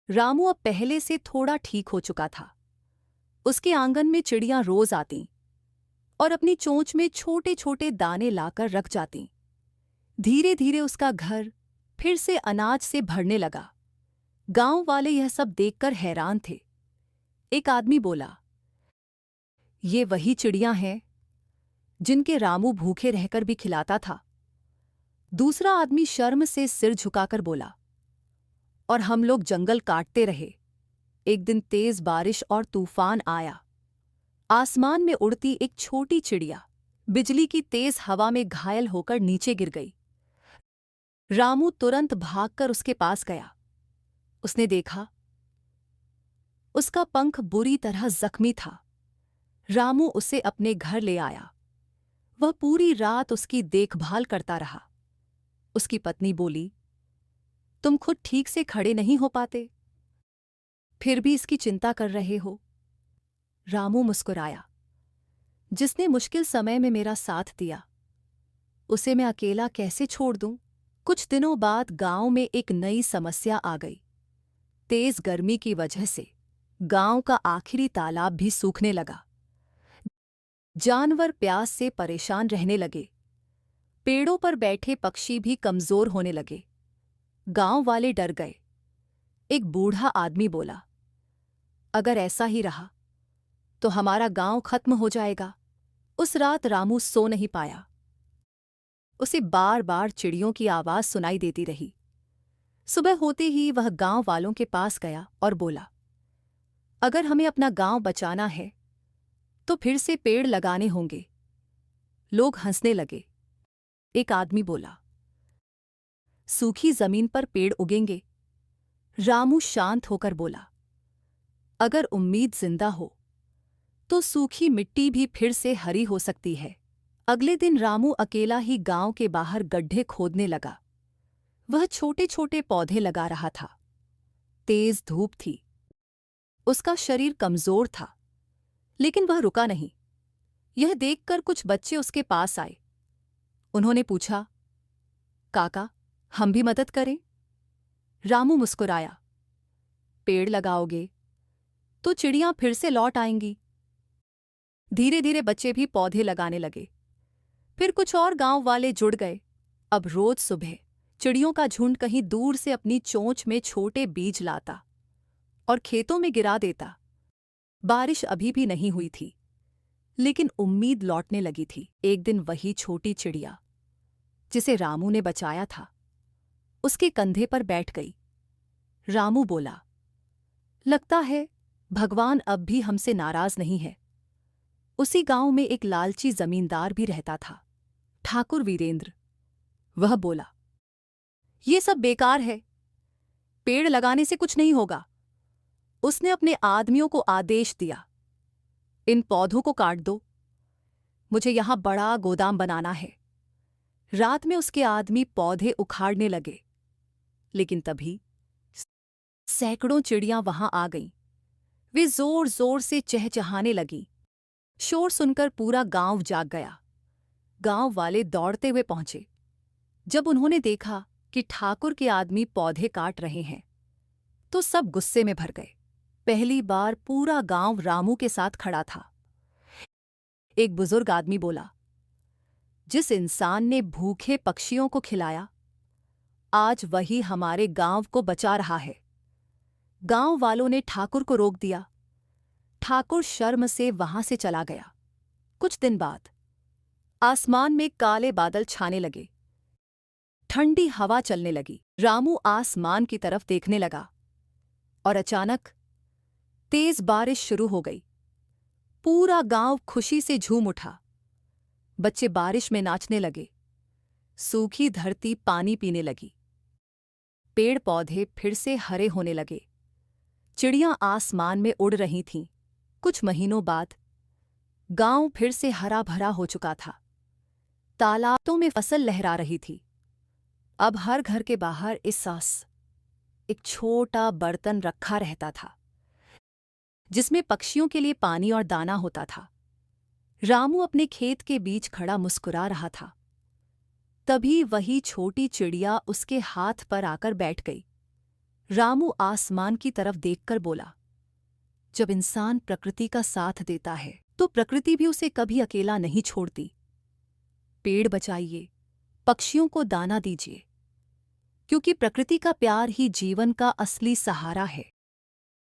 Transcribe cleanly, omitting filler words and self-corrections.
रामू अब पहले से थोड़ा ठीक हो चुका था। उसके आंगन में चिड़ियां रोज आतीं और अपनी चोंच में छोटे छोटे दाने लाकर रख जातीं। धीरे धीरे उसका घर फिर से अनाज से भरने लगा। गांव वाले यह सब देखकर हैरान थे। एक आदमी बोला, ये वही चिड़ियां हैं जिनके रामू भूखे रहकर भी खिलाता था। दूसरा आदमी शर्म से सिर झुकाकर बोला, और हम लोग जंगल काटते रहे। एक दिन तेज बारिश और तूफान आया। आसमान में उड़ती एक छोटी चिड़िया बिजली की तेज हवा में घायल होकर नीचे गिर गई। रामू तुरंत भागकर उसके पास गया। उसने देखा, उसका पंख बुरी तरह जख्मी था। रामू उसे अपने घर ले आया। वह पूरी रात उसकी देखभाल करता रहा। उसकी पत्नी बोली, तुम खुद ठीक से खड़े नहीं हो पाते, फिर भी इसकी चिंता कर रहे हो। रामू मुस्कुराया, जिसने मुश्किल समय में मेरा साथ दिया, उसे मैं अकेला कैसे छोड़ दूं। कुछ दिनों बाद गांव में एक नई समस्या आ गई। तेज गर्मी की वजह से गांव का आखिरी तालाब भी सूखने लगा। जानवर प्यास से परेशान रहने लगे। पेड़ों पर बैठे पक्षी भी कमजोर होने लगे। गांव वाले डर गए। एक बूढ़ा आदमी बोला, अगर ऐसा ही रहा तो हमारा गांव खत्म हो जाएगा। उस रात रामू सो नहीं पाया। उसे बार बार चिड़ियों की आवाज सुनाई देती रही। सुबह होते ही वह गांव वालों के पास गया और बोला, अगर हमें अपना गांव बचाना है तो फिर से पेड़ लगाने होंगे। लोग हंसने लगे। एक आदमी बोला, सूखी जमीन पर पेड़ उगेंगे। रामू शांत होकर बोला, अगर उम्मीद जिंदा हो तो सूखी मिट्टी भी फिर से हरी हो सकती है। अगले दिन रामू अकेला ही गांव के बाहर गड्ढे खोदने लगा। वह छोटे छोटे पौधे लगा रहा था। तेज धूप थी। उसका शरीर कमजोर था, लेकिन वह रुका नहीं। यह देखकर कुछ बच्चे उसके पास आए। उन्होंने पूछा, काका, हम भी मदद करें? रामू मुस्कुराया, पेड़ लगाओगे तो चिड़ियां फिर से लौट आएंगी। धीरे धीरे बच्चे भी पौधे लगाने लगे। फिर कुछ और गांव वाले जुड़ गए। अब रोज सुबह चिड़ियों का झुंड कहीं दूर से अपनी चोंच में छोटे बीज लाता और खेतों में गिरा देता। बारिश अभी भी नहीं हुई थी, लेकिन उम्मीद लौटने लगी थी। एक दिन वही छोटी चिड़िया जिसे रामू ने बचाया था, उसके कंधे पर बैठ गई। रामू बोला, लगता है भगवान अब भी हमसे नाराज नहीं है। उसी गांव में एक लालची जमींदार भी रहता था, ठाकुर वीरेंद्र। वह बोला, ये सब बेकार है, पेड़ लगाने से कुछ नहीं होगा। उसने अपने आदमियों को आदेश दिया, इन पौधों को काट दो, मुझे यहां बड़ा गोदाम बनाना है। रात में उसके आदमी पौधे उखाड़ने लगे, लेकिन तभी सैकड़ों चिड़ियां वहां आ गईं। वे जोर जोर से चहचहाने लगीं। शोर सुनकर पूरा गांव जाग गया। गांव वाले दौड़ते हुए पहुंचे। जब उन्होंने देखा कि ठाकुर के आदमी पौधे काट रहे हैं, तो सब गुस्से में भर गए। पहली बार पूरा गांव रामू के साथ खड़ा था। एक बुजुर्ग आदमी बोला, जिस इंसान ने भूखे पक्षियों को खिलाया, आज वही हमारे गांव को बचा रहा है। गांव वालों ने ठाकुर को रोक दिया। ठाकुर शर्म से वहां से चला गया। कुछ दिन बाद आसमान में काले बादल छाने लगे। ठंडी हवा चलने लगी। रामू आसमान की तरफ देखने लगा और अचानक तेज बारिश शुरू हो गई। पूरा गांव खुशी से झूम उठा। बच्चे बारिश में नाचने लगे। सूखी धरती पानी पीने लगी। पेड़ पौधे फिर से हरे होने लगे। चिड़ियां आसमान में उड़ रही थीं। कुछ महीनों बाद गांव फिर से हरा भरा हो चुका था। तालाबों में फसल लहरा रही थी। अब हर घर के बाहर इस सास एक छोटा बर्तन रखा रहता था, जिसमें पक्षियों के लिए पानी और दाना होता था। रामू अपने खेत के बीच खड़ा मुस्कुरा रहा था। तभी वही छोटी चिड़िया उसके हाथ पर आकर बैठ गई। रामू आसमान की तरफ देखकर बोला, जब इंसान प्रकृति का साथ देता है तो प्रकृति भी उसे कभी अकेला नहीं छोड़ती। पेड़ बचाइए, पक्षियों को दाना दीजिए, क्योंकि प्रकृति का प्यार ही जीवन का असली सहारा है।